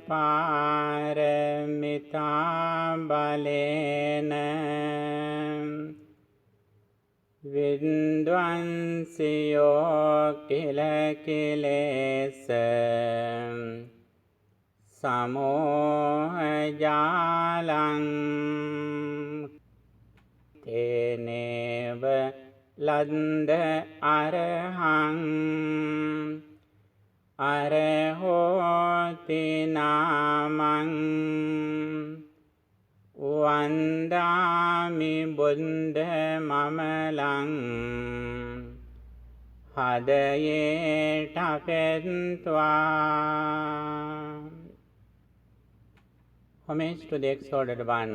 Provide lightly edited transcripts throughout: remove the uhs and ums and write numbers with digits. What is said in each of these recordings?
පාරමිතා බලේන විද්වංසියෝ කිල කිලේස සමෝහජාලං තේනේව ලන්ද අරහං අරහෝති නාමං වන්දාමි බුද්ධ මමලං හදයේට පෙත්වා. Homage to the exalted one,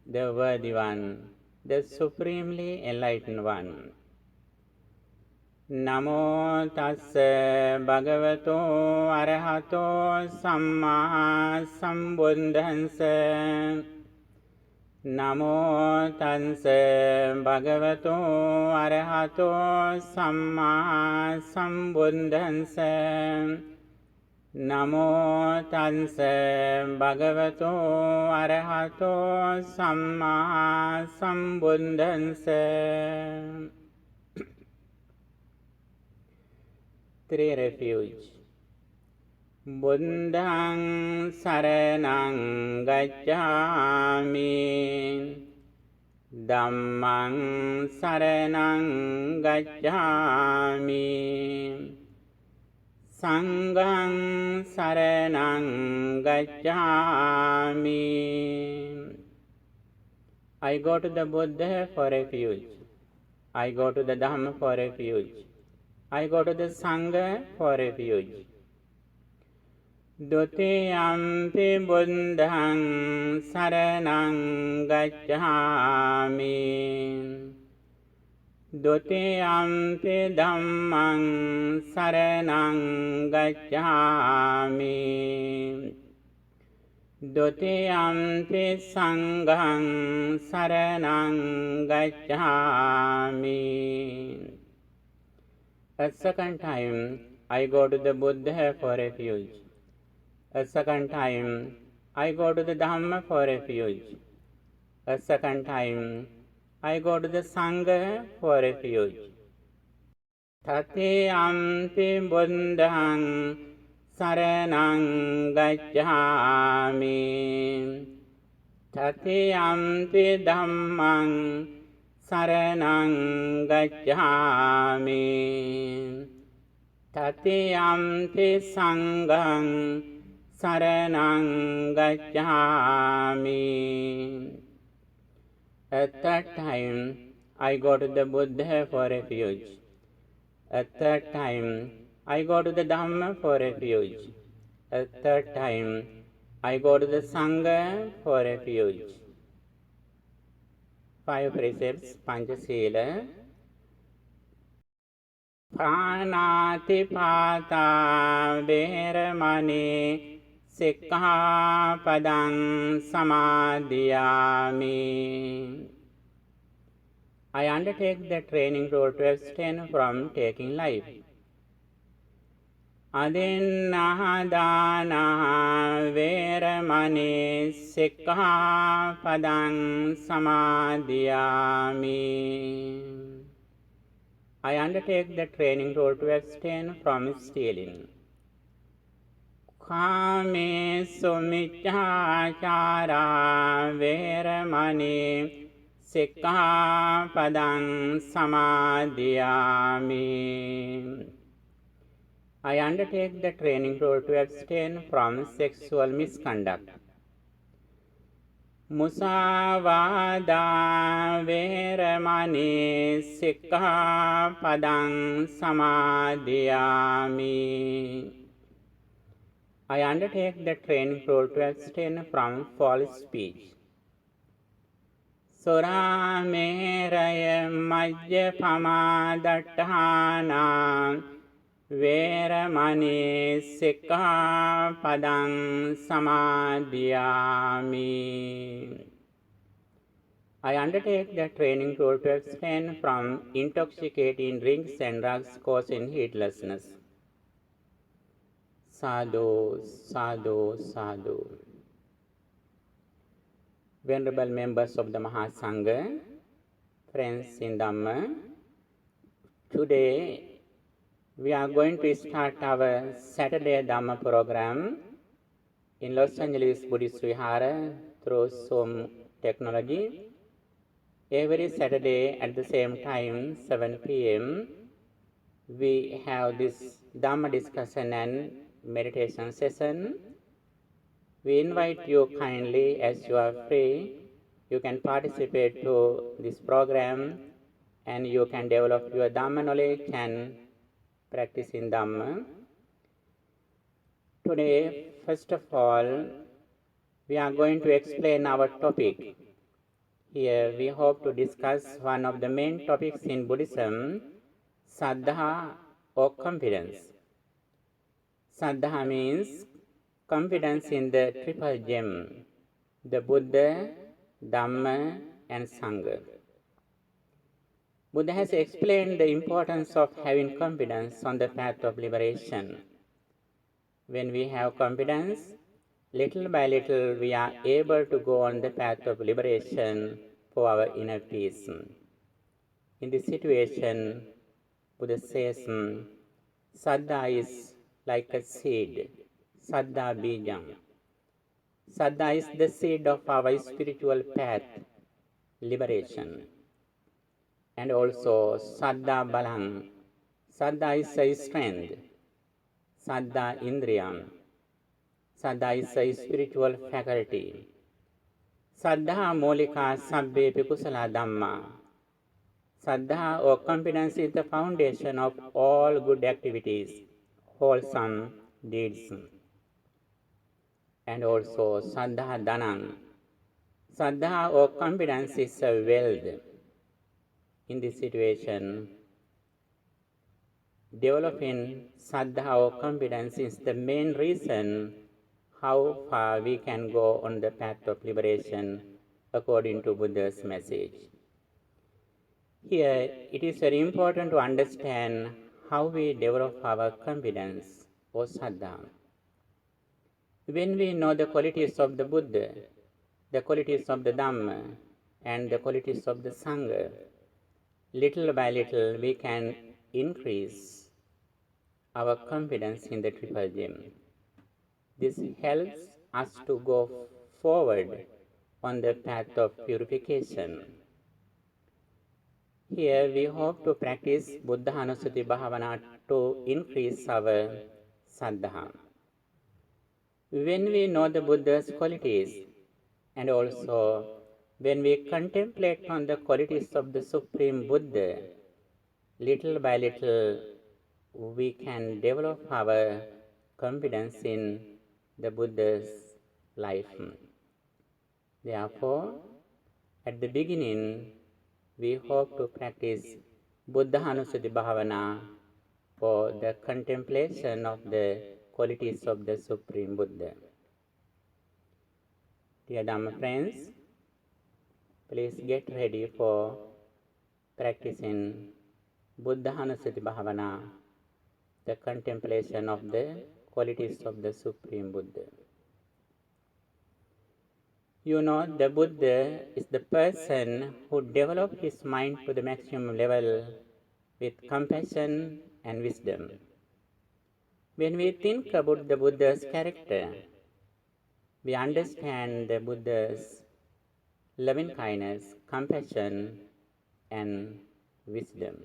the worthy one, the supremely enlightened one. Namo tassa bhagavato arahato samma sambuddhassa. Namo tassa bhagavato arahato samma sambuddhassa. Namo tassa bhagavato arahato samma sambuddhassa. Three refuge. Buddhaṃ saraṇaṃ gacchāmi, Dhammaṃ saraṇaṃ gacchāmi, Saṅඝaṃ saraṇaṃ gacchāmi. I go to the Buddha for refuge. I go to the Dhamma for refuge. I go to the Sangha for refuge. Dutiyampi buddhaṃ saraṇaṃ gacchāmi, Dutiyampi dhammaṃ saraṇaṃ gacchāmi, Dutiyampi saṅඝaṃ saraṇaṃ gacchāmi. A second time, I go to the Buddha for refuge. A second time, I go to the Dhamma for refuge. A second time, I go to the Sangha for refuge. Tatiyampi buddhaṃ saraṇaṃ gacchāmi, Tatiyampi dhammaṃ saraṇaṃ gacchāmi, Tatiyampi saṅඝaṃ saraṇaṃ gacchāmi. A third time, I go to the Buddha for refuge. A third time, I go to the Dhamma for refuge. A third time, I go to the Sangha for refuge. 5 precepts, Panchasila. Pānātipātā veramani sikkhapadang samadhiyāmi. I undertake the training role to abstain from taking life. Adinnaḥadāna veramani sikkhapadang samadhiyāmi. I undertake the training role to abstain from stealing. Kāmesu miccācārā veramani sikkhapadang samadhiyāmi. I undertake the training role to abstain from sexual misconduct. Musāvādā veramani sikkhapadang samadhiyāmi. I undertake the training role to abstain from false speech. Surameraya majjapamadatthāna veramani sikkhapadang samadhiyāmi. I undertake the training role to abstain from intoxicating drinks and drugs causing heedlessness. Sadhu, sadhu, sadhu. Venerable members of the Mahasangha, friends in Dhamma, today we are going to start our Saturday Dhamma program in Los Angeles Buddhist Vihara through Zoom technology. Every Saturday at the same time, 7 p.m., we have this Dhamma discussion and meditation session. We invite you kindly, as you are free, you can participate to this program and you can develop your Dhamma knowledge and practice in Dhamma. Today, first of all, we are going to explain our topic. Here we hope to discuss one of the main topics in Buddhism, Sddha or confidence. Sddha means confidence in the triple gem, the Buddha, Dhamma and Sangha. Buddha has explained the importance of having confidence on the path of liberation. When we have confidence, little by little we are able to go on the path of liberation for our inner peace. In this situation, Buddha says, Sddha is like a seed, Sddha bijam. Sddha is the seed of our spiritual path, liberation. And also Sddha balang. Sddha is a strength, Sddha indriyam. Sddha is a spiritual faculty. Sddha molika sabbe kusala dhamma. Sddha or confidence is the foundation of all good activities, wholesome deeds. And also Sddha dhanam. Sddha or confidence is a wealth. In this situation, developing Sddha or confidence is the main reason how far we can go on the path of liberation according to Buddha's message. Here, it is very important to understand how we develop our confidence or Sddha. When we know the qualities of the Buddha, the qualities of the Dhamma, and the qualities of the Sangha, little by little we can increase our confidence in the triple gem. This helps us to go forward on the path of purification. Here we hope to practice Buddha Anusati Bhavana to increase our Sddha. When we know the Buddha's qualities and also when we contemplate on the qualities of the Supreme Buddha, little by little we can develop our confidence in the Buddha's life. Therefore, at the beginning, we hope to practice Buddha Anusati Bhavana for the contemplation of the qualities of the Supreme Buddha. Dear Dhamma friends, please get ready for practicing Buddha Anusati Bhavana, the contemplation of the qualities of the Supreme Buddha. You know, the Buddha is the person who developed his mind to the maximum level with compassion and wisdom. When we think about the Buddha's character, we understand the Buddha's loving kindness, compassion, and wisdom.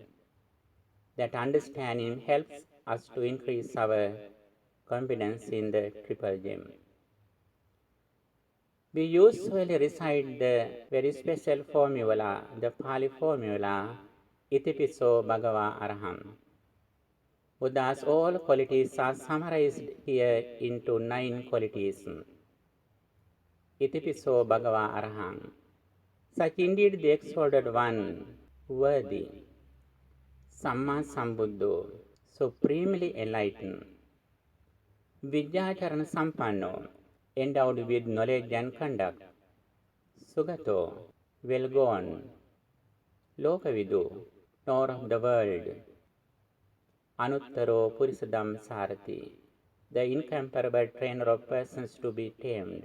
That understanding helps us to increase our confidence in the triple gem. We usually recite the very special formula, the Pali formula, Itipiso Bhagava Araham. Buddha's all qualities are summarized here into 9 qualities. Itipiso Bhagava Araham. Such indeed the exalted one, worthy, Samma Sambuddho, supremely enlightened, Vidyacharana Sampanno, endowed with knowledge and conduct, Sugato, well gone, Lokavidu, knower of the world, Anuttaro Purisadam Sarati, the incomparable trainer of persons to be tamed.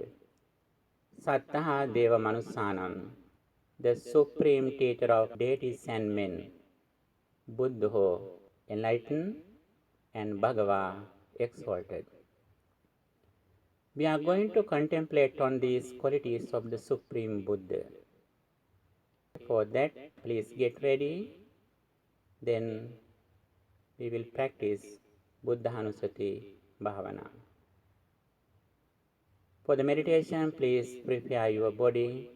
Sddha Deva Manusanam, the supreme teacher of deities and men. Buddha, enlightened, and Bhagava, exalted. We are going to contemplate on these qualities of the Supreme Buddha. For that, please get ready. Then we will practice Buddhanussati Bhavana. For the meditation, please prepare your body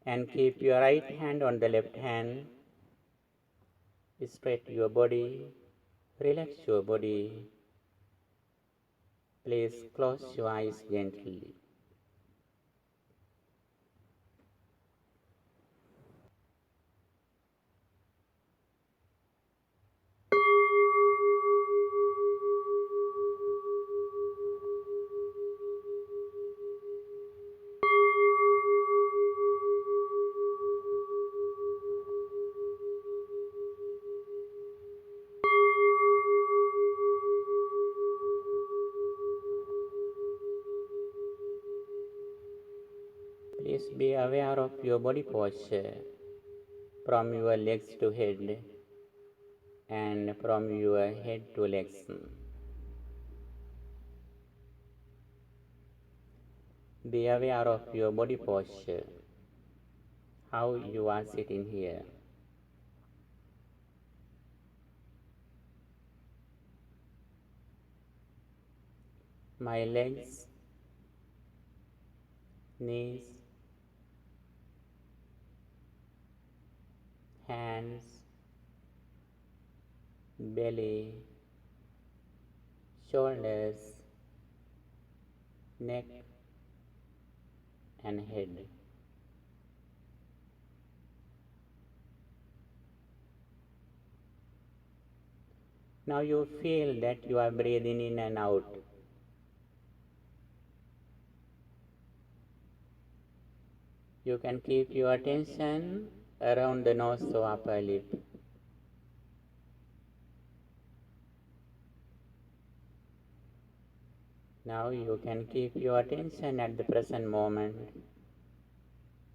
and keep your right hand on the left hand. Straight your body, relax your body. Please close your eyes gently. Please be aware of your body posture from your legs to head and from your head to legs. Be aware of your body posture, how you are sitting here. My legs, knees, hands, belly, shoulders, neck, and head. Now you feel that you are breathing in and out. You can keep your attention around the nose or upper lip. Now you can keep your attention at the present moment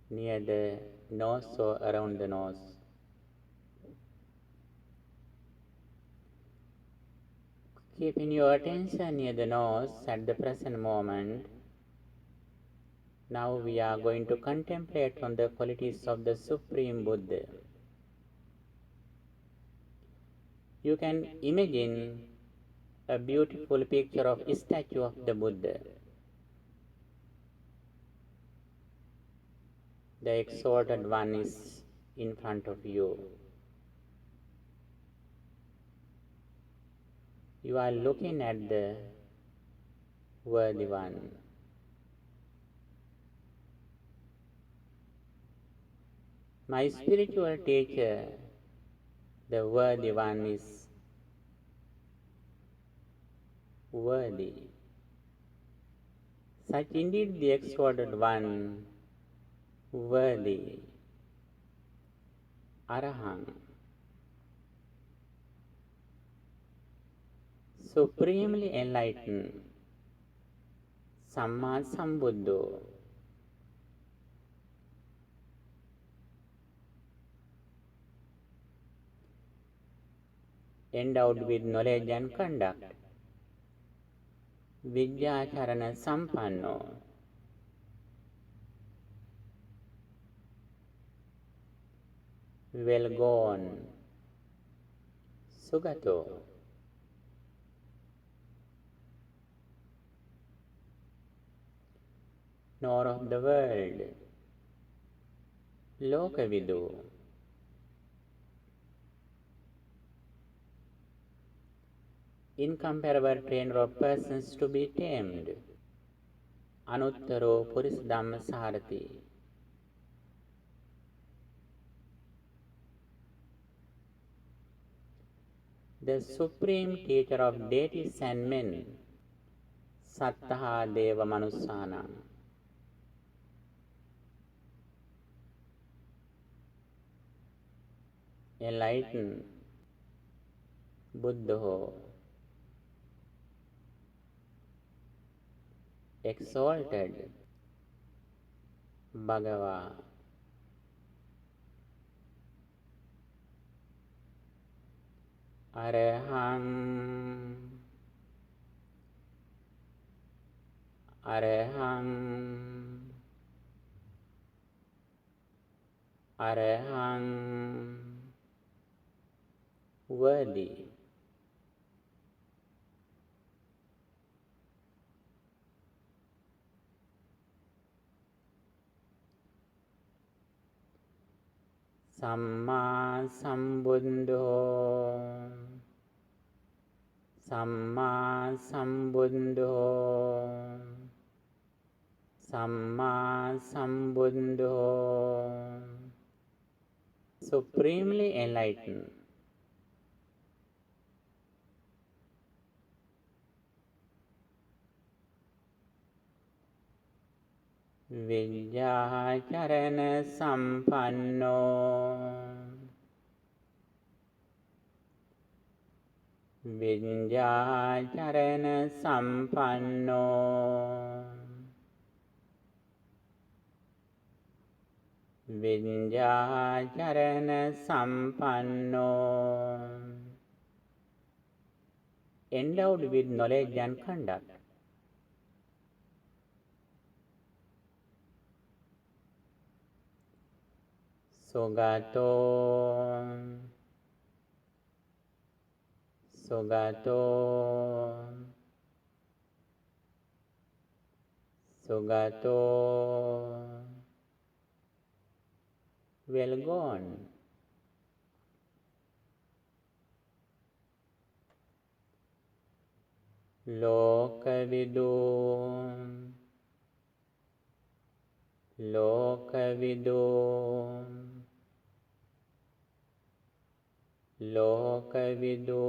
near the nose or around the nose. Keeping your attention near the nose at the present moment, now we are going to contemplate on the qualities of the Supreme Buddha. You can imagine a beautiful picture of a statue of the Buddha. The exalted one is in front of you. You are looking at the worthy one. My spiritual teacher, the worthy one, is worthy. Such indeed the exalted one, worthy, Arahant, supremely enlightened, Samma Sambuddho, endowed with knowledge and conduct, Vidyacharana Sampanno, well gone, Sugato, nor of the world, Lokavidu, incomparable trainer of persons to be tamed, Anuttaro Purisdhamma Sarati, the supreme teacher of deities and men, Sddha Deva Manusanam, enlightened Buddha, exalted Bhagava. Araham, Araham, Araham, worthy. Samma Sambuddho, Samma Sambuddho, Samma Sambuddho, supremely enlightened. Vidyacharana Sampanno, Vidyacharana Sampanno, Vidyacharana Sampanno, endowed with knowledge and conduct. Sugato, Sugato, Sugato, well gone. Lokavidu, Lokavidu, Lokavidu,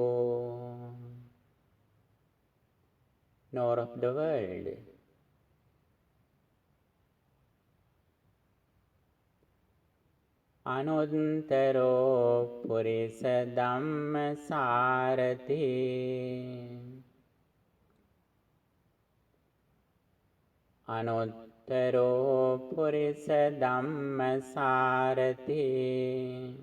nor of the world. Anuttaro Purisa Dhamma Sarathi, Anuttaro Purisa Dhamma Sarathi,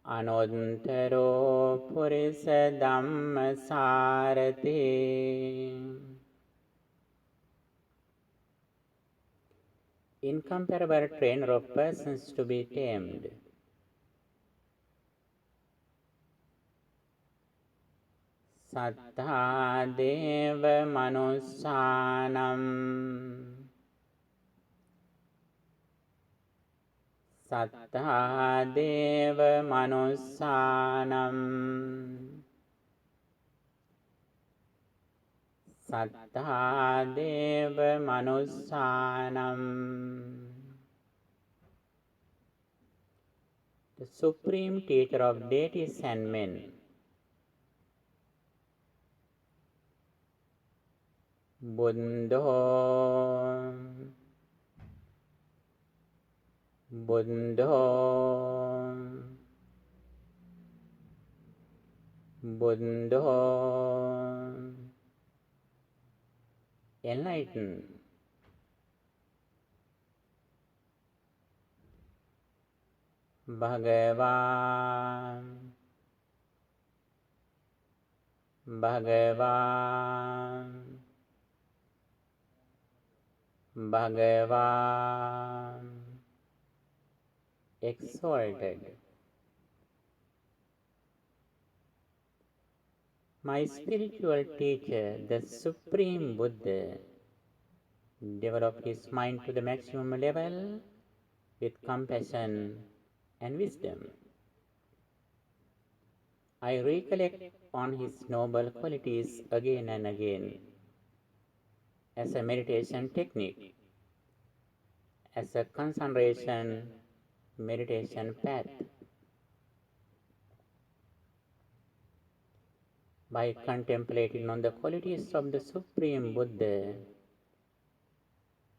Anuttaro Purisa Dhamma Sarathi, incomparable trainer of persons to be tamed. Sddha Deva Manussanam, Sddha Deva Manussanam, Sddha Deva Manussanam, the supreme teacher of deities and men. Buddho, Buddho, Buddho, enlightened. Bhagavan, Bhagavan, Bhagavan, exalted. My spiritual teacher, the Supreme Buddha, developed his mind to the maximum level with compassion and wisdom. I recollect on his noble qualities again and again as a meditation technique, as a concentration meditation path. By contemplating on the qualities of the Supreme Buddha,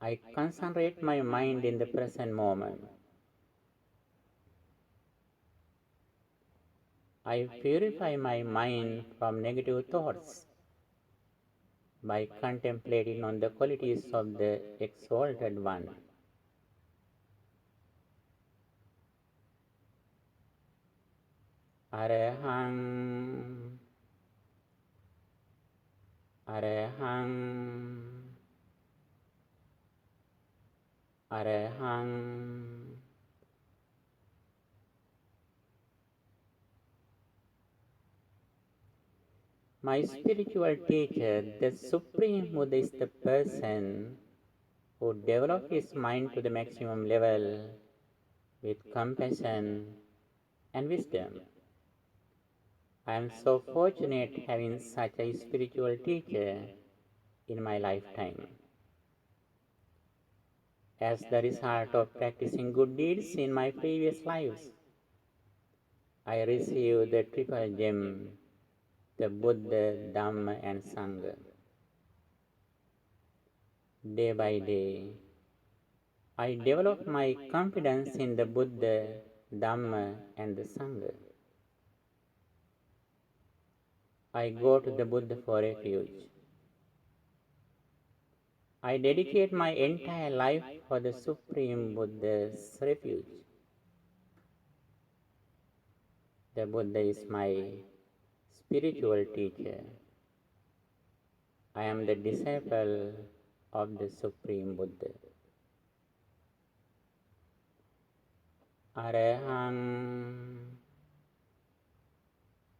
I concentrate my mind in the present moment. I purify my mind from negative thoughts by contemplating on the qualities of the Exalted One. Arahang, Arahang, Arahang. My spiritual teacher, the Supreme Buddha, is the person who develops his mind to the maximum level with compassion and wisdom. I am so fortunate having such a spiritual teacher in my lifetime. As the result of practicing good deeds in my previous lives, I received the triple gem, the Buddha, Dhamma and Sangha. Day by day, I develop my confidence in the Buddha, Dhamma and the Sangha. I go to the Buddha for refuge. I dedicate my entire life for the Supreme Buddha's refuge. The Buddha is my spiritual teacher. I am the disciple of the Supreme Buddha. Arahang,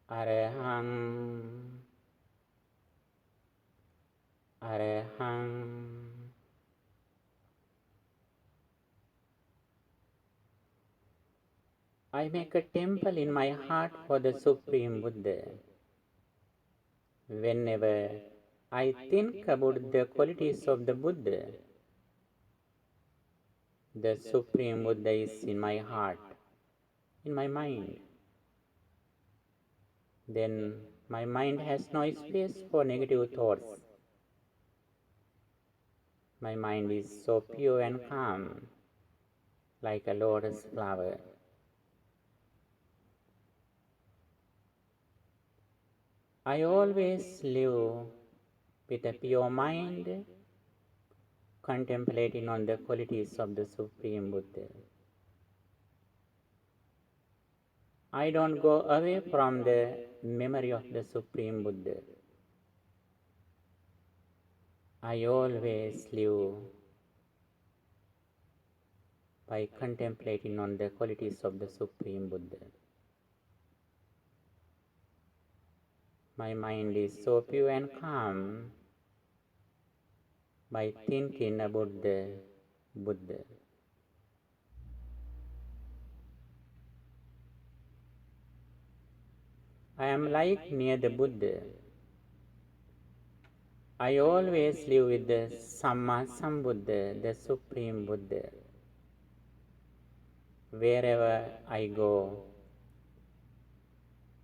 Arahang, Arahang. I make a temple in my heart for the Supreme Buddha. Whenever I think about the qualities of the Buddha, the Supreme Buddha is in my heart, in my mind. Then my mind has no space for negative thoughts. My mind is so pure and calm, like a lotus flower. I always live with a pure mind, contemplating on the qualities of the Supreme Buddha. I don't go away from the memory of the Supreme Buddha. I always live by contemplating on the qualities of the Supreme Buddha. My mind is so pure and calm by thinking about the Buddha. I am like near the Buddha. I always live with the Sambuddha, the Supreme Buddha. Wherever I go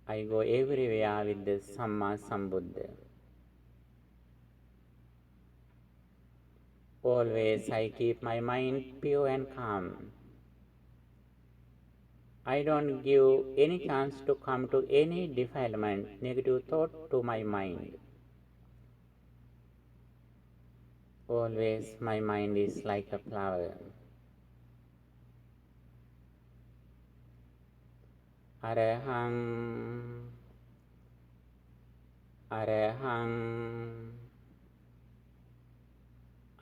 everywhere with the Sambuddha. Always I keep my mind pure and calm. I don't give any chance to come to any defilement, negative thought to my mind. Always my mind is like a flower. Arahang, Arahang,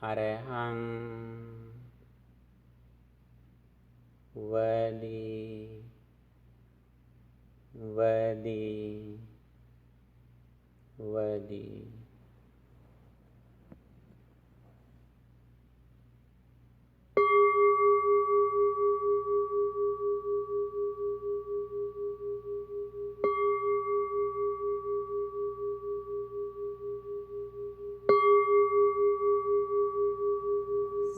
Arahang. Worthy, worthy, worthy.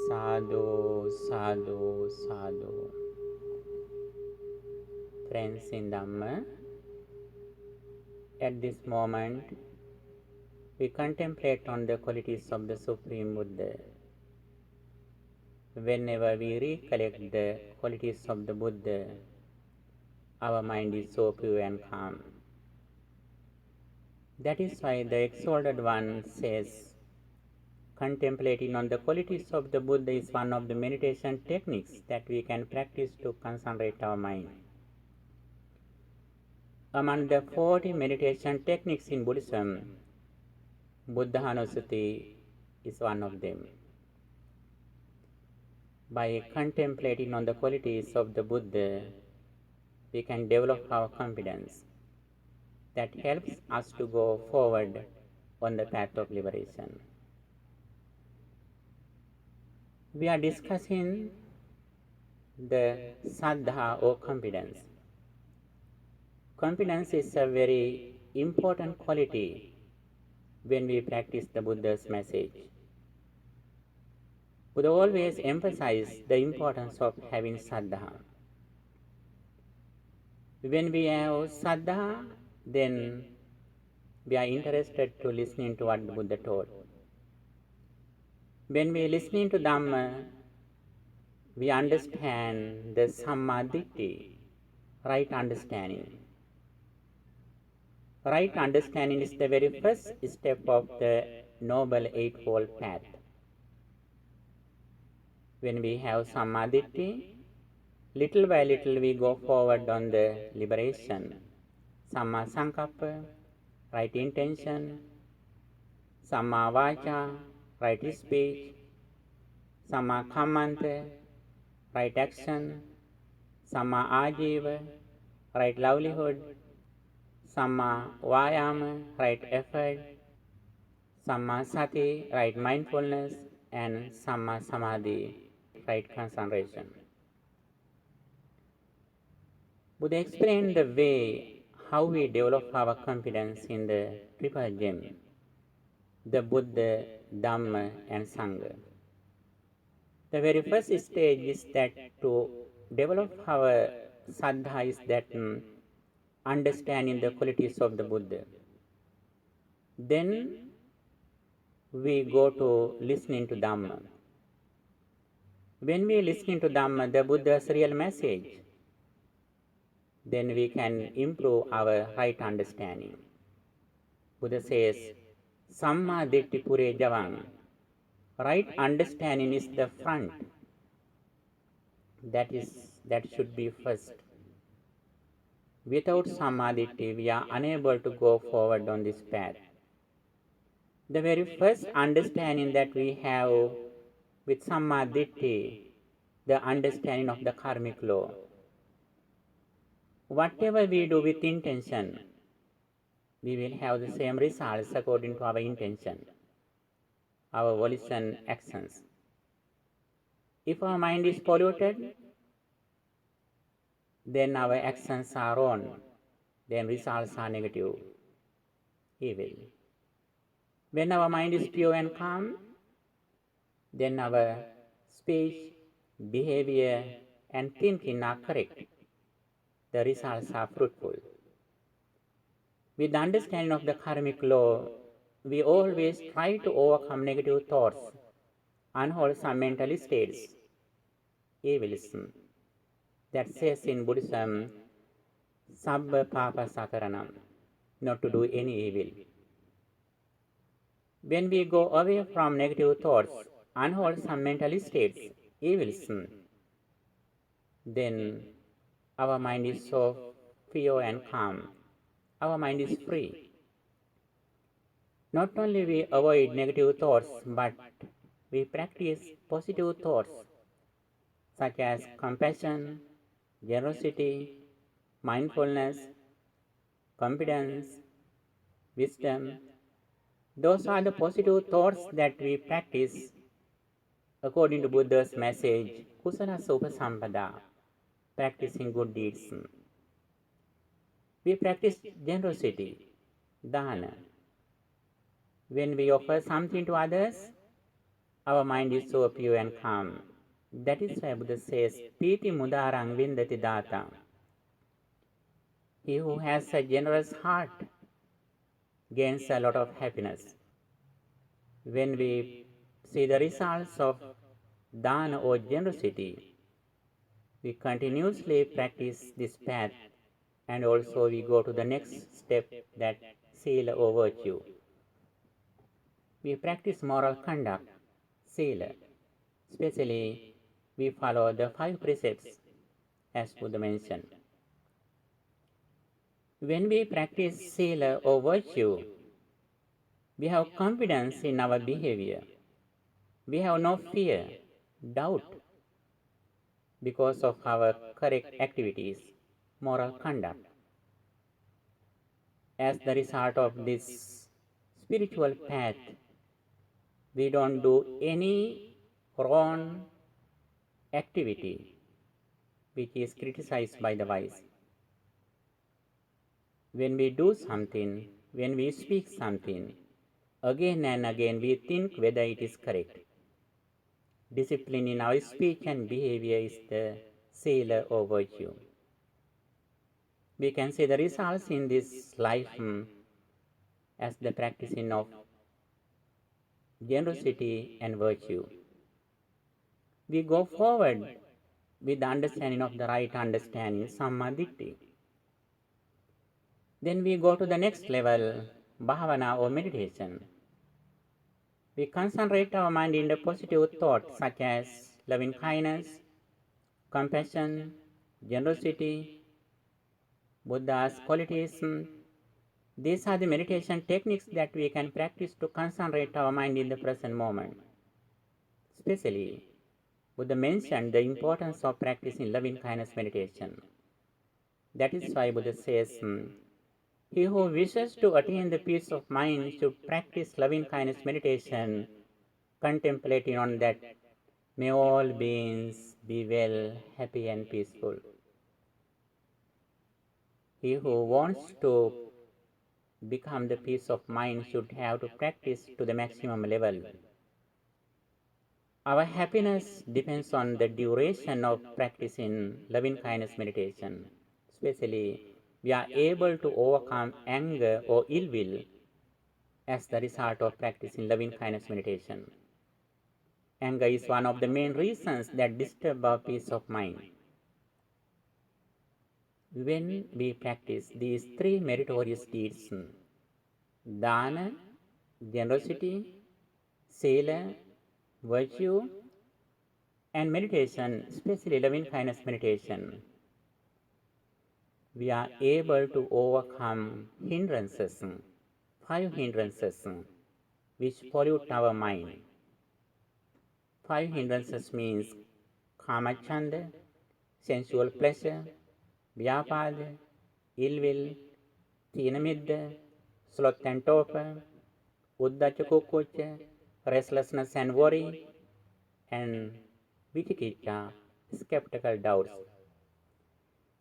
Sadhu, sadhu, sadhu. Friends in Dhamma, at this moment we contemplate on the qualities of the Supreme Buddha. Whenever we recollect the qualities of the Buddha, our mind is so pure and calm. That is why the exalted one says, contemplating on the qualities of the Buddha is one of the meditation techniques that we can practice to concentrate our mind. Among the 40 meditation techniques in Buddhism, Buddhanussati is one of them. By contemplating on the qualities of the Buddha, we can develop our confidence. That helps us to go forward on the path of liberation. We are discussing the Sddha or confidence. Confidence is a very important quality when we practice the Buddha's message. Buddha always emphasized the importance of having Sddha. When we have Sddha, then we are interested to listening to what the Buddha taught. When we are listening to Dhamma, we understand the Sammaditthi, right understanding. Right understanding is the very first step of the Noble Eightfold Path. When we have Sammaditthi, little by little we go forward on the liberation. Samma Sankappa, right intention. Samma Vacha, right speech. Samma Kammanta, right action. Samma Ajiva, right livelihood. Samma Vayama, right effort. Samma Sati, right mindfulness. And Samma Samadhi, right concentration. Buddha explained the way how we develop our confidence in the triple gem, the Buddha, Dhamma and Sangha. The very first stage is that to develop our Sddha is that understanding the qualities of the Buddha. Then we go to listening to Dhamma. When we are listening to Dhamma, the Buddha's real message, then we can improve our right understanding. Buddha says, Samma Ditti Pure Javang. Right understanding is the front. That should be first. Without Sammaditthi, we are unable to go forward on this path. The very first understanding that we have with Sammaditthi, the understanding of the karmic law. Whatever we do with intention, we will have the same results according to our intention, our volition, actions. If our mind is polluted, then our actions are wrong, then results are negative, evil. When our mind is pure and calm, then our speech, behavior and thinking are correct. The results are fruitful. With the understanding of the karmic law, we always try to overcome negative thoughts, unwholesome mental states, evilism. That says in Buddhism, Sabba Papa Sakaranam, not to do any evil. When we go away from negative thoughts, unwholesome mental states, evilism, then our mind is so pure and calm. Our mind is free. Not only we avoid negative thoughts, but we practice positive thoughts such as compassion, generosity, mindfulness, confidence, wisdom. Those are the positive thoughts that we practice according to Buddha's message, Kusala Upasampada, practicing good deeds. We practice generosity, dana. When we offer something to others, our mind is so pure and calm. That is why Buddha says, Piti mudarang vindati data. He who has a generous heart gains a lot of happiness. When we see the results of dana or generosity, we continuously practice this path And also we go to the next step, that sila or virtue. We practice moral conduct, sila. Especially we follow the 5 precepts as Buddha mentioned. When we practice sila or virtue, we have confidence in our behavior. We have no fear, doubt, because of our correct activities, moral conduct. As the result of this spiritual path, we don't do any wrong activity which is criticized by the wise. When we do something, when we speak something, again and again we think whether it is correct. Discipline in our speech and behavior is the sila or virtue. We can see the results in this life as the practicing of generosity and virtue. We go forward with the understanding of the right understanding, sammaditthi. Then we go to the next level, bhavana or meditation. We concentrate our mind in the positive thoughts such as loving kindness, compassion, generosity, Buddha's qualities. These are the meditation techniques that we can practice to concentrate our mind in the present moment. Especially, Buddha mentioned the importance of practicing loving kindness meditation. That is why Buddha says, he who wishes to attain the peace of mind should practice loving kindness meditation, contemplating on that may all beings be well, happy and peaceful. He who wants to become the peace of mind should have to practice to the maximum level. Our happiness depends on the duration of practicing loving kindness meditation. Especially, we are able to overcome anger or ill will as the result of practicing loving kindness meditation. Anger is one of the main reasons that disturb our peace of mind. When we practice these 3 meritorious deeds, dana, generosity, sila, virtue, and meditation, especially loving kindness meditation, we are able to overcome hindrances, 5 hindrances, which pollute our mind. 5 hindrances means kamachanda, sensual pleasure, vyapada, ill will, tinamidda, sloth and torpor, uddacha kukucha, restlessness and worry, and vichikicha, skeptical doubts.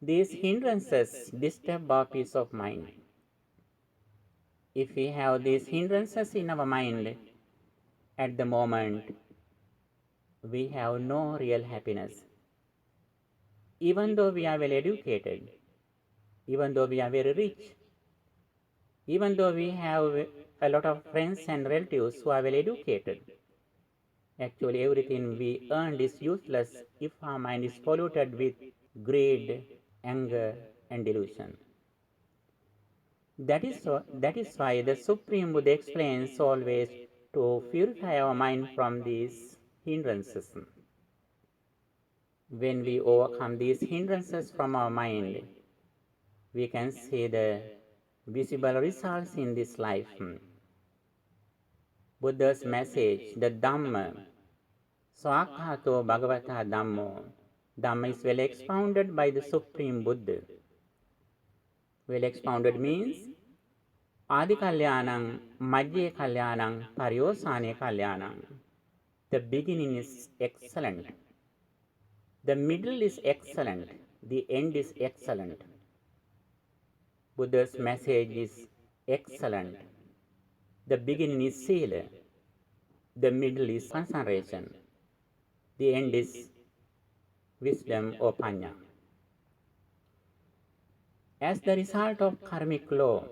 These hindrances disturb our peace of mind. If we have these hindrances in our mind, at the moment, we have no real happiness. Even though we are well educated, even though we are very rich, even though we have a lot of friends and relatives who are well educated, actually everything we earned is useless if our mind is polluted with greed, anger, and delusion. That is why the Supreme Buddha explains always to purify our mind from these hindrances. When we overcome these hindrances from our mind, we can see the visible results in this life. Buddha's message, the Dhamma, Swakhato Bhagavata Dhammo. Dhamma is well expounded by the Supreme Buddha. Well expounded means Adi Kalyanam, Madhye Kalyanam, Paryosane Kalyanam. The beginning is excellent. The middle is excellent. The end is excellent. Buddha's message is excellent. The beginning is sila. The middle is concentration. The end is wisdom or panya. As the result of karmic law,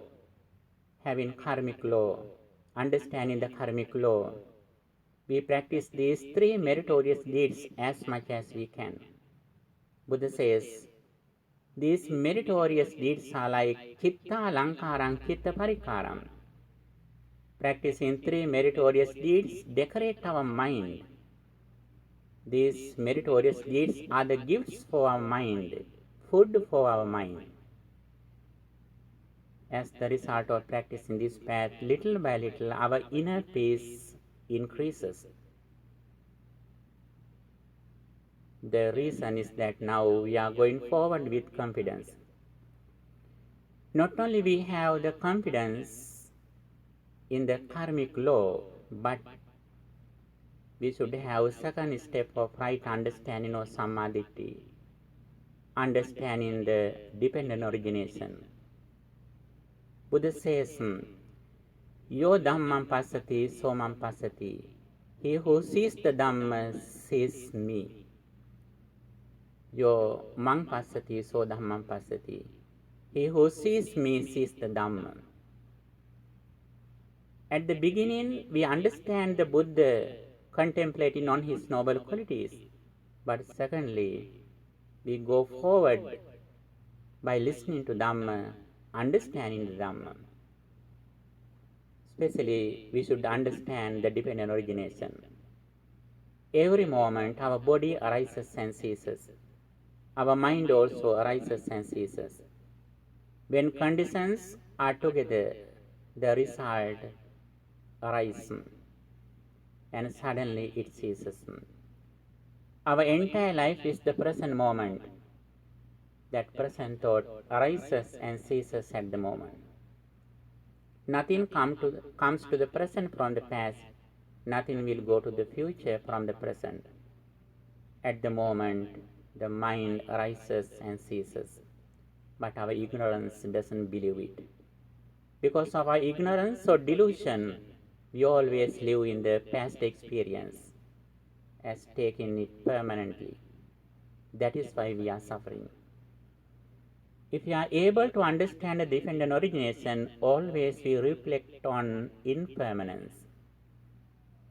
having karmic law, understanding the karmic law, we practice these 3 meritorious deeds as much as we can. Buddha says, These meritorious deeds are like chitta alankaram, chitta parikaram. Practicing three meritorious deeds decorate our mind. These meritorious deeds are the gifts for our mind, food for our mind. As the result of practicing this path, little by little, our inner peace increases. The reason is that now we are going forward with confidence. Not only we have the confidence in the karmic law, but we should have second step of right understanding of samadhi, understanding the dependent origination. Buddha says, Yo dhammam passati, somam passati. He who sees the Dhamma sees me. Yo mang passati, so dhammam passati. He who sees me sees the Dhamma. At the beginning, we understand the Buddha contemplating on his noble qualities. But secondly, we go forward by listening to Dhamma, understanding the Dhamma. Especially, we should understand the dependent origination. Every moment, our body arises and ceases. Our mind also arises and ceases. When conditions are together, the result arises, and suddenly it ceases. Our entire life is the present moment. That present thought arises and ceases at the moment. Nothing comes to the present from the past. Nothing will go to the future from the present. At the moment, the mind arises and ceases. But our ignorance doesn't believe it. Because of our ignorance or delusion, we always live in the past experience as taking it permanently. That is why we are suffering. If we are able to understand the dependent origination, always we reflect on impermanence.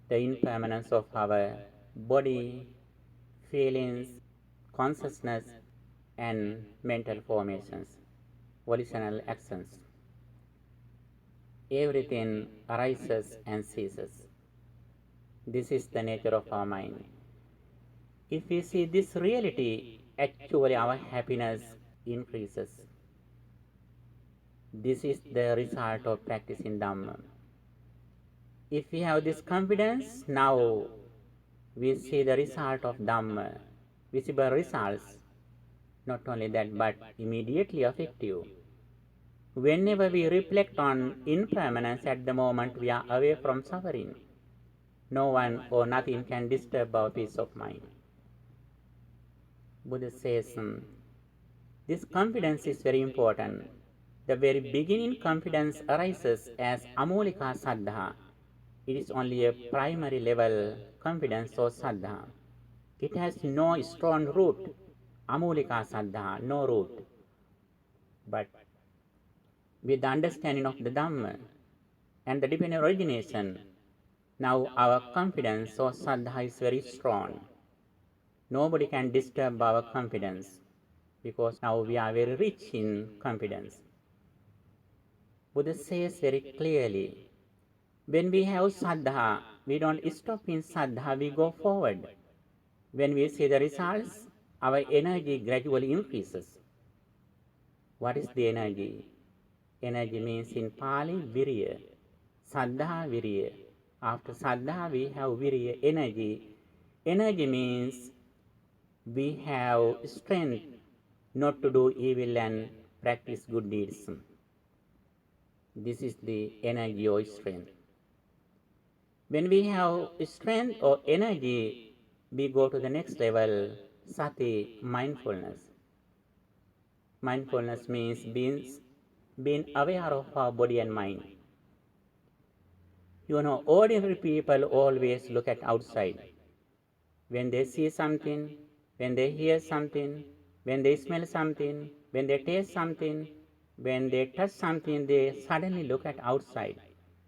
The impermanence of our body, feelings, consciousness, and mental formations, volitional actions. Everything arises and ceases. This is the nature of our mind. If we see this reality, actually our happiness increases. This is the result of practicing Dhamma. If we have this confidence, now we see the result of Dhamma, visible results. Not only that, but immediately effective. Whenever we reflect on impermanence at the moment, we are away from suffering. No one or nothing can disturb our peace of mind. Buddha says, this confidence is very important. The very beginning confidence arises as amolika Sddha. It is only a primary level confidence or Sddha. It has no strong root. Amolika Sddha, no root. But with the understanding of the Dhamma and the dependent origination, now our confidence or Sddha is very strong. Nobody can disturb our confidence because now we are very rich in confidence. Buddha says very clearly, when we have Sddha, we don't stop in Sddha, we go forward. When we see the results, our energy gradually increases. What is the energy? Energy means in Pali, virya. Sddha, virya. After Sddha, we have virya, energy. Energy means we have strength not to do evil and practice good deeds. This is the energy or strength. When we have strength or energy, we go to the next level, sati, mindfulness. Mindfulness means being aware of our body and mind. You know, ordinary people always look at outside. When they see something, when they hear something, when they smell something, when they taste something, when they touch something, they suddenly look at outside.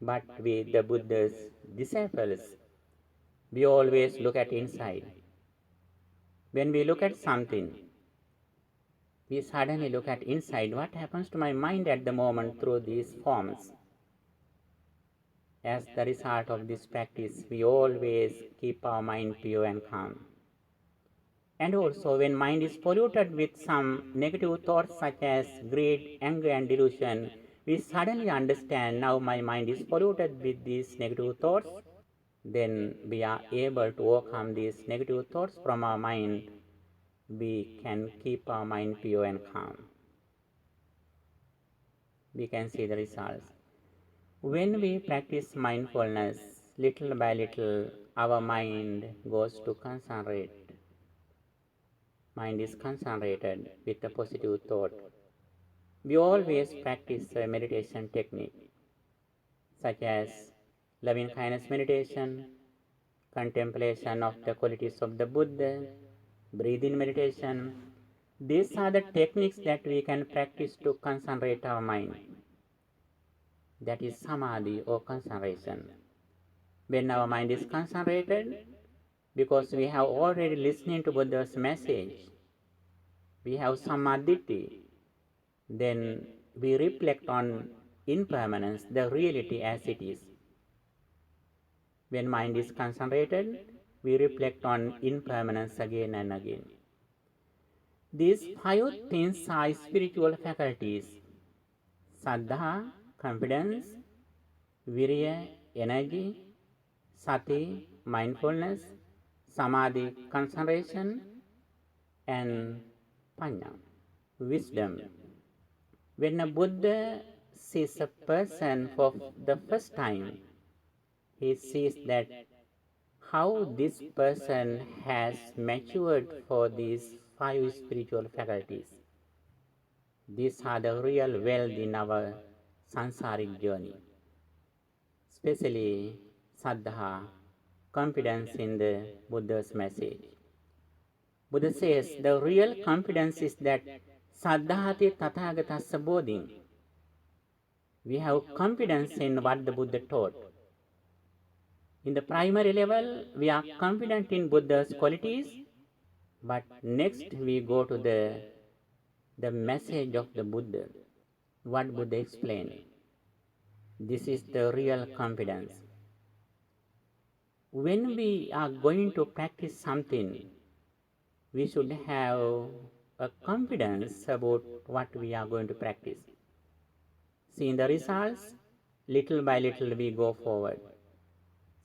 But we, the Buddha's disciples, we always look at inside. When we look at something, We suddenly look at inside what happens to my mind at the moment through these forms. As the result of this practice, we always keep our mind pure and calm. And also, when mind is polluted with some negative thoughts such as greed, anger, and delusion, we suddenly understand now my mind is polluted with these negative thoughts. Then we are able to overcome these negative thoughts from our mind. We can keep our mind pure and calm. We can see the results. When we practice mindfulness, little by little, our mind goes to concentrate. Mind is concentrated with a positive thought. We always practice a meditation technique such as loving kindness meditation, contemplation of the qualities of the Buddha, breathing meditation. These are the techniques that we can practice to concentrate our mind. That is samadhi or concentration. When our mind is concentrated, because we have already listened to Buddha's message, we have samadhi, then we reflect on impermanence, the reality as it is. When mind is concentrated, we reflect on impermanence again and again. These 5 things are spiritual faculties: Sddha, confidence; Virya, energy; Sati, mindfulness; Samadhi, concentration; and Panya, wisdom. When a Buddha sees a person for the first time, he sees that how this person has matured for these 5 spiritual faculties. These are the real wealth in our sansaric journey, especially Sddha, confidence in the Buddha's message. Buddha says the real confidence is that Saddhati Tathagatassa bodhing. We have confidence in what the Buddha taught. In the primary level, we are confident in Buddha's qualities, but next we go to the message of the Buddha, what Buddha explained. This is the real confidence. When we are going to practice something, we should have a confidence about what we are going to practice. Seeing the results, little by little we go forward.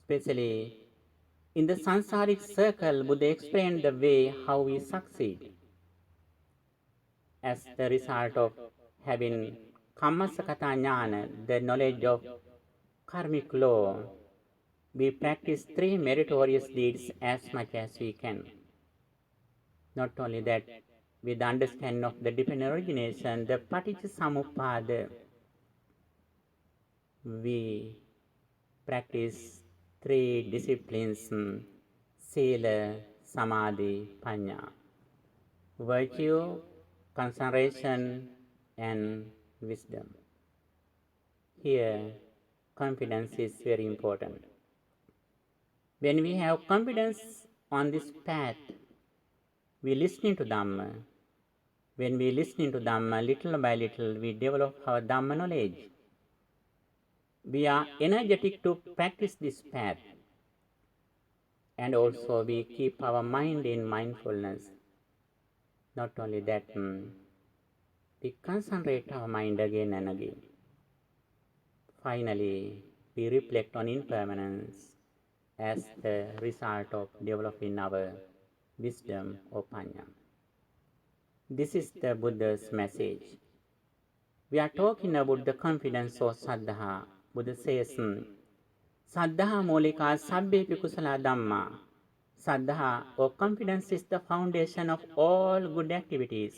Especially in the sansaric circle, Buddha explained the way how we succeed. As the result of having Kammasakata Jnana, the knowledge of karmic law, we practice 3 meritorious deeds as much as we can. Not only that, with the understanding of the dependent origination, the Paticcasamuppada, we practice 3 disciplines: Sila, Samadhi, Panya. Virtue, concentration, and wisdom. Here, confidence is very important. When we have confidence on this path, we listen to Dhamma. When we listen to Dhamma, little by little, we develop our Dhamma knowledge. We are energetic to practice this path. And also we keep our mind in mindfulness. Not only that, we concentrate our mind again and again. Finally, we reflect on impermanence as the result of developing our wisdom or Panya. This is the Buddha's message. We are talking about the confidence of Sddha. Buddha says, Sddha molika sabbepi kusala dhamma. Sddha or confidence is the foundation of all good activities,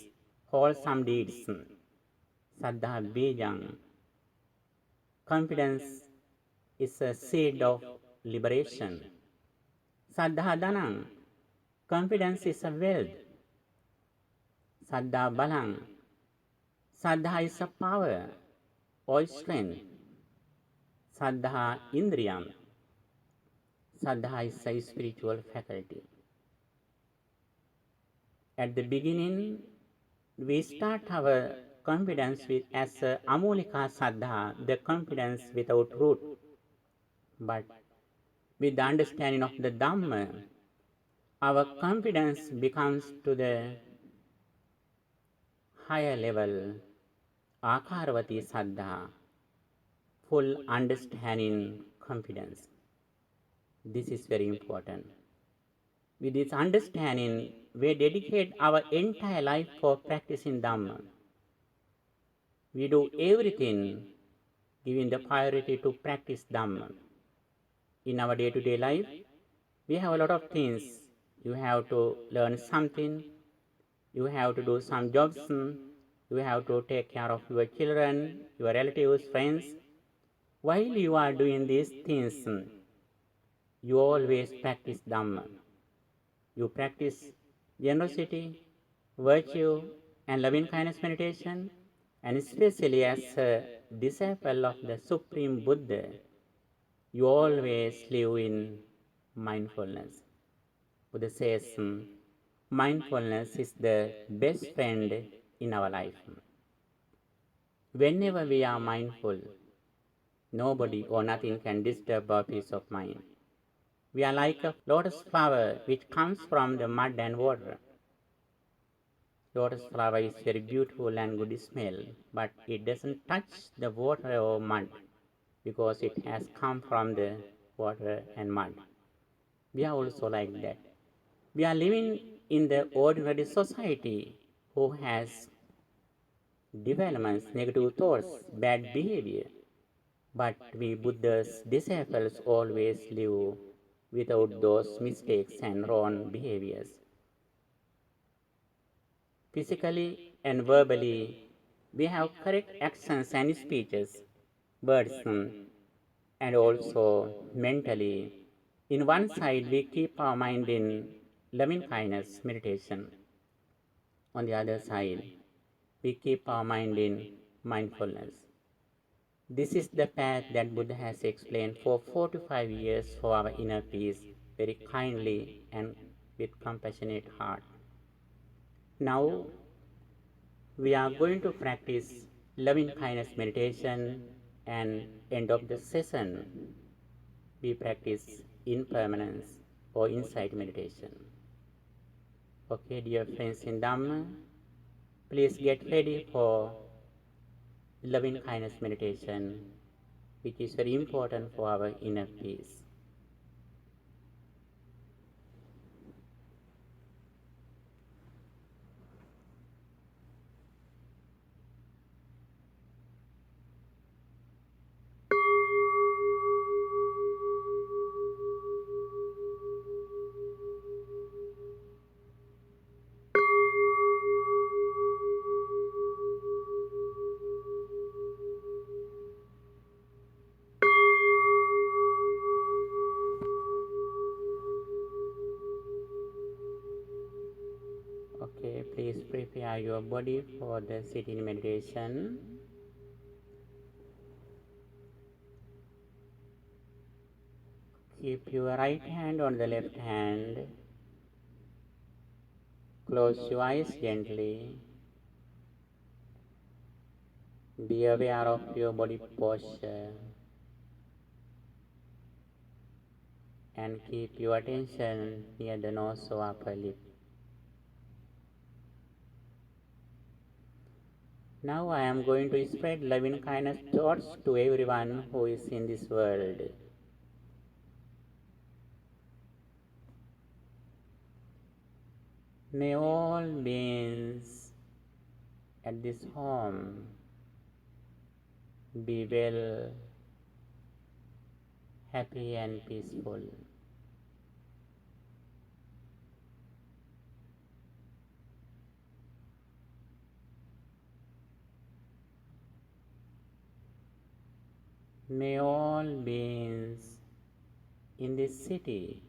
wholesome deeds. Sddha bijang. Confidence is a seed of liberation. Sddha dhanang. Confidence is a wealth. Sddha balang. Sddha is a power or strength. Sddha indriyam. Sddha is a spiritual faculty. At the beginning, We start our confidence with as Amulika Saddha, the confidence without root. But with the understanding of the Dhamma, our confidence becomes to the higher level, Akaravati Saddha, full understanding confidence. This is very important. With this understanding, we dedicate our entire life for practicing Dhamma. We do everything giving the priority to practice Dhamma. In our day-to-day life, we have a lot of things. You have to learn something, you have to do some jobs, you have to take care of your children, your relatives, friends. While you are doing these things, you always practice Dhamma. You practice generosity, virtue, and loving kindness meditation, and especially as a disciple of the Supreme Buddha, you always live in mindfulness. Buddha says, mindfulness is the best friend in our life. Whenever we are mindful, nobody or nothing can disturb our peace of mind. We are like a lotus flower which comes from the mud and water. Lotus flower is very beautiful and good smell, but it doesn't touch the water or mud because it has come from the water and mud. We are also like that. We are living in the ordinary society who has developments, negative thoughts, bad behavior. But we Buddha's disciples always live without those mistakes and wrong behaviors. Physically and verbally, we have correct actions and speeches, words, and also mentally. In one side, we keep our mind in loving kindness meditation. On the other side, we keep our mind in mindfulness. This is the path that Buddha has explained for 4 to 5 years for our inner peace, very kindly and with compassionate heart. Now, we are going to practice loving kindness meditation, and end of the session, we practice impermanence or insight meditation. Okay, dear friends in Dhamma, please get ready for loving kindness meditation, which is very important for our inner peace. Okay, please prepare your body for the sitting meditation. Keep your right hand on the left hand. Close your eyes gently. Be aware of your body posture. And keep your attention near the nose or upper lip. Now I am going to spread loving kindness thoughts to everyone who is in this world. May all beings at this home be well, happy and peaceful. May all beings in this city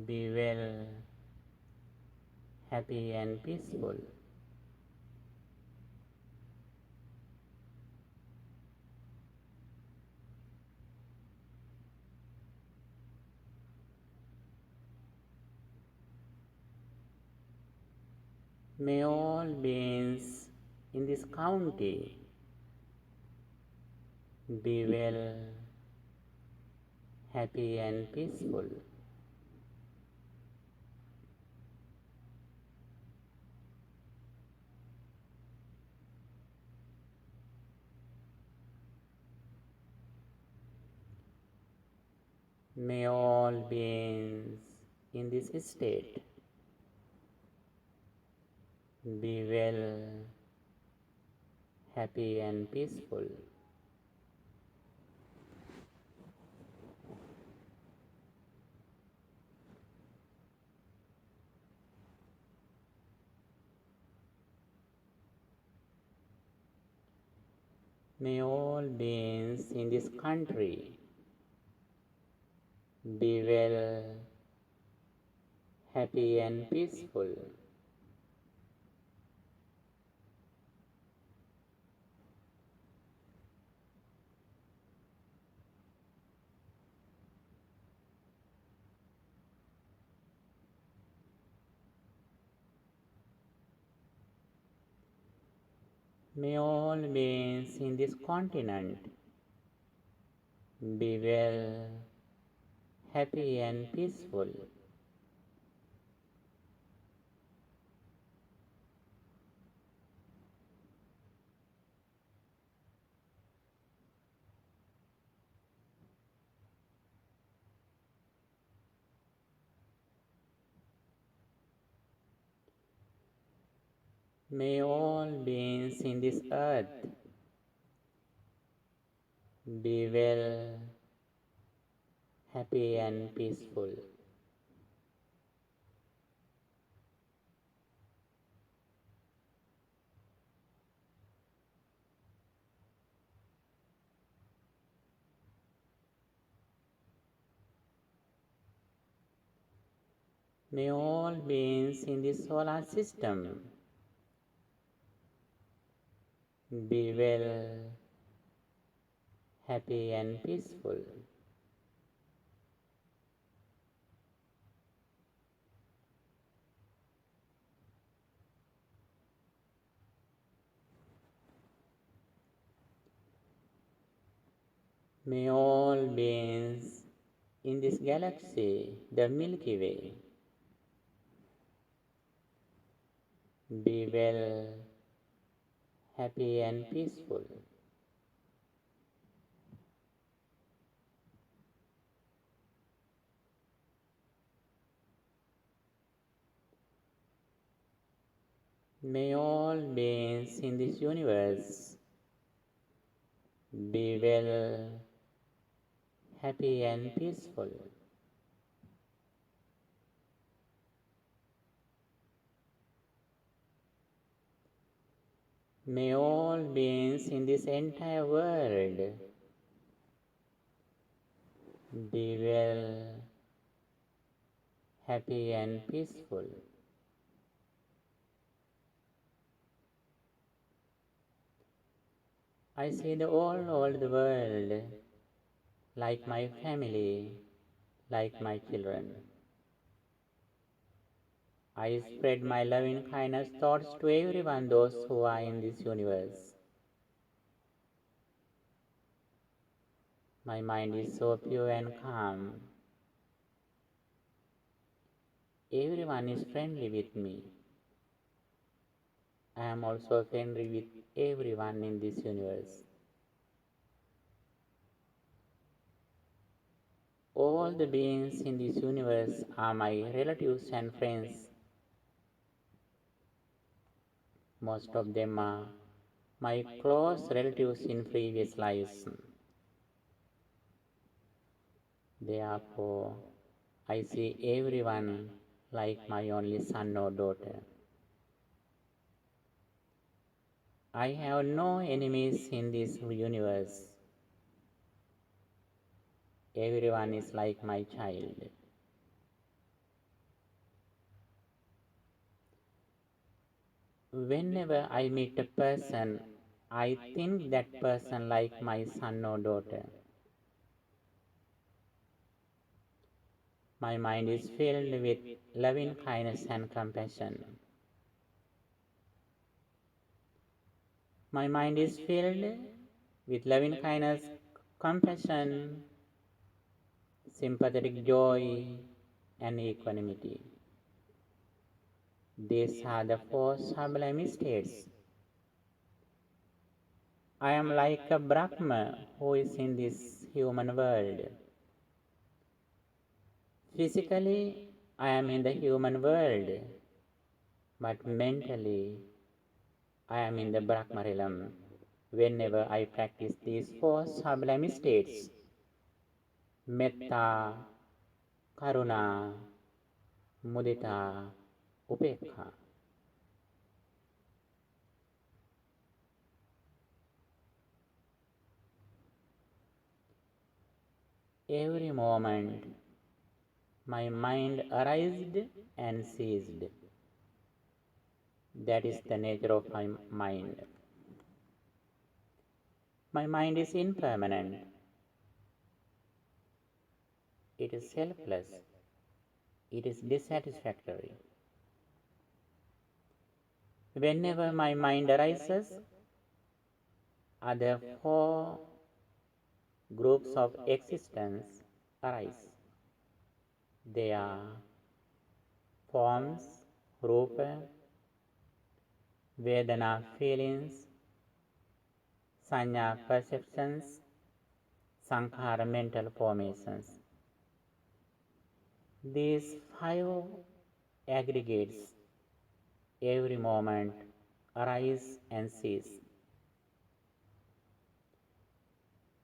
be well, happy and peaceful. May all beings in this county be well, happy and peaceful. May all beings in this state be well, happy and peaceful. May all beings in this country be well, happy and peaceful. May all beings in this continent be well, happy and peaceful. May all beings in this earth be well, happy and peaceful. May all beings in this solar system be well, happy and peaceful. May all beings in this galaxy, the Milky Way, be well, happy and peaceful. May all beings in this universe be well, happy and peaceful. May all beings in this entire world be well, happy and peaceful. I see the all over the world like my family, like my children. I spread my loving kindness thoughts to everyone, those who are in this universe. My mind is so pure and calm. Everyone is friendly with me. I am also friendly with everyone in this universe. All the beings in this universe are my relatives and friends. Most of them are my close relatives in previous lives. Therefore, I see everyone like my only son or daughter. I have no enemies in this universe. Everyone is like my child. Whenever I meet a person, I think that person like my son or daughter. My mind is filled with loving kindness and compassion. My mind is filled with loving kindness, compassion, sympathetic joy, and equanimity. These are the four sublime states. I am like a Brahma who is in this human world. Physically, I am in the human world, but mentally, I am in the Brahma realm. Whenever I practice these four sublime states, metta, karuna, mudita, upekha. Every moment, my mind arised and ceased. That is the nature of my mind. My mind is impermanent. It is selfless. It is dissatisfactory. Whenever my mind arises, other four groups of existence arise. They are forms, rupa, vedana feelings, sanya perceptions, sankhara mental formations. These five aggregates every moment arise and cease.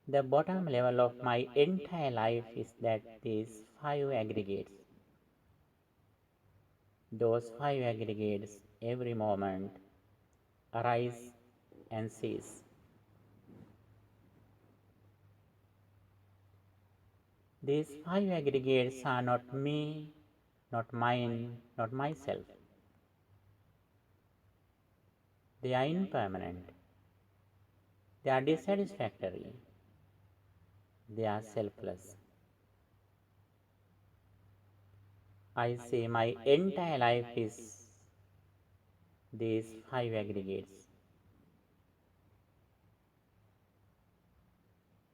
The bottom level of my entire life is that these five aggregates, those five aggregates every moment arise and cease. These five aggregates are not me, not mine, not myself. They are impermanent. They are dissatisfactory. They are selfless. I say my entire life is these five aggregates.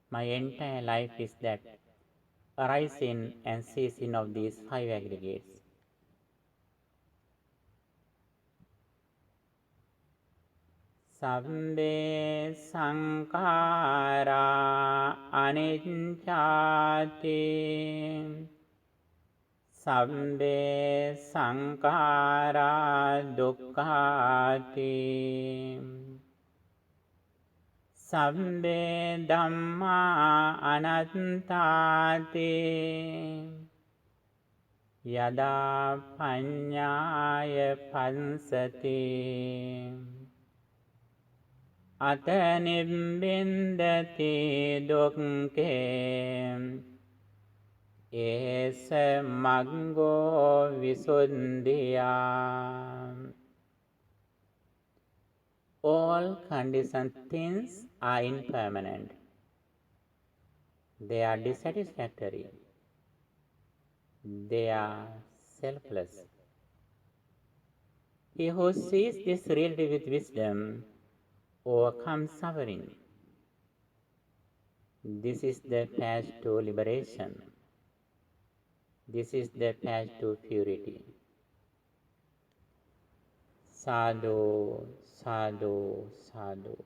My entire life is that arising and ceasing of these five aggregates. Sabbe sankhara anicchati. Sabbe sankhara dukkhati. Sabbe dhamma anattati. Yada panyaya pansati. Ata nibbindati dukkhe. Esa maggo visuddhiya. All conditioned things are impermanent. They are dissatisfactory. They are selfless. He who sees this reality with wisdom overcomes suffering. This is the path to liberation. This is the path to purity. Sadhu, sadhu, sadhu.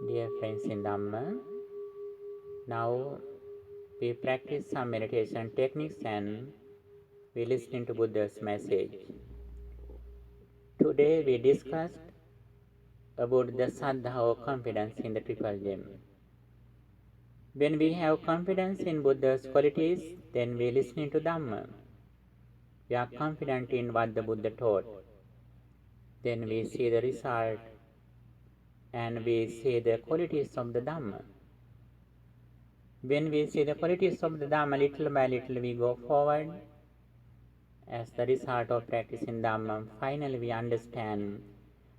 Dear friends in Dhamma, now we practice some meditation techniques and we listen to Buddha's message. Today we discussed about the Sddha or confidence in the Triple Gem. When we have confidence in Buddha's qualities, then we listen to Dhamma. We are confident in what the Buddha taught. Then we see the result and we see the qualities of the Dhamma. When we see the qualities of the Dhamma, little by little we go forward As the result of practicing Dhamma, finally we understand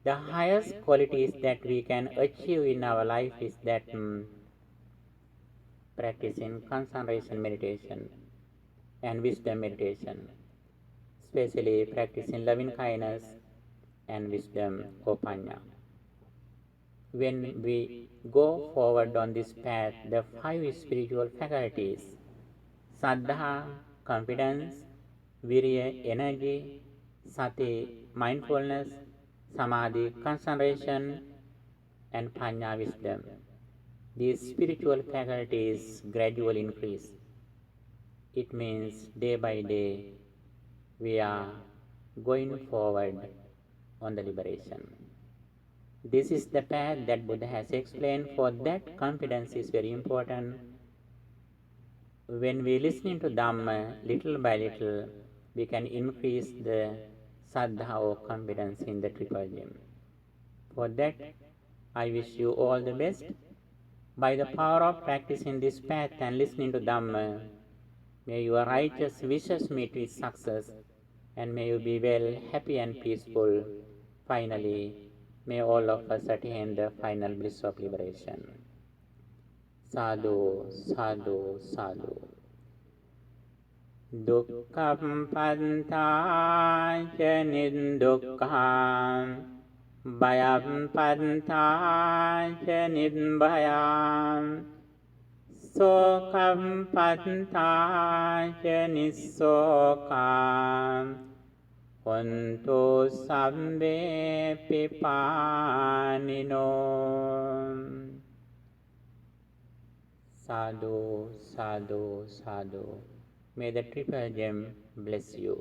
the highest qualities that we can achieve in our life is that practicing concentration meditation and wisdom meditation, especially practicing loving kindness and wisdom opanya. When we go forward on this path, the five spiritual faculties, Sddha, confidence, Virya, energy, Sati, mindfulness, Samadhi, concentration, and Panya, wisdom. These spiritual faculties gradually increase. It means day by day we are going forward on the liberation. This is the path that Buddha has explained. For that, confidence is very important. When we listen to Dhamma, little by little, we can increase the Saddha or confidence in the triple gem. For that, I wish you all the best. By the power of practicing this path and listening to Dhamma, may your righteous wishes meet with success, and may you be well, happy and peaceful. Finally, may all of us attain the final bliss of liberation. Sadhu, sadhu, sadhu. Dukkhaṃ pantāca niddukkhaṃ, bhayaṃ pantāca nidbhayaṃ, sokaṃ pantāca nissokaṃ, hontu sabbe pipānino. Sadhu, sadhu, sadhu. May the triple gem bless you.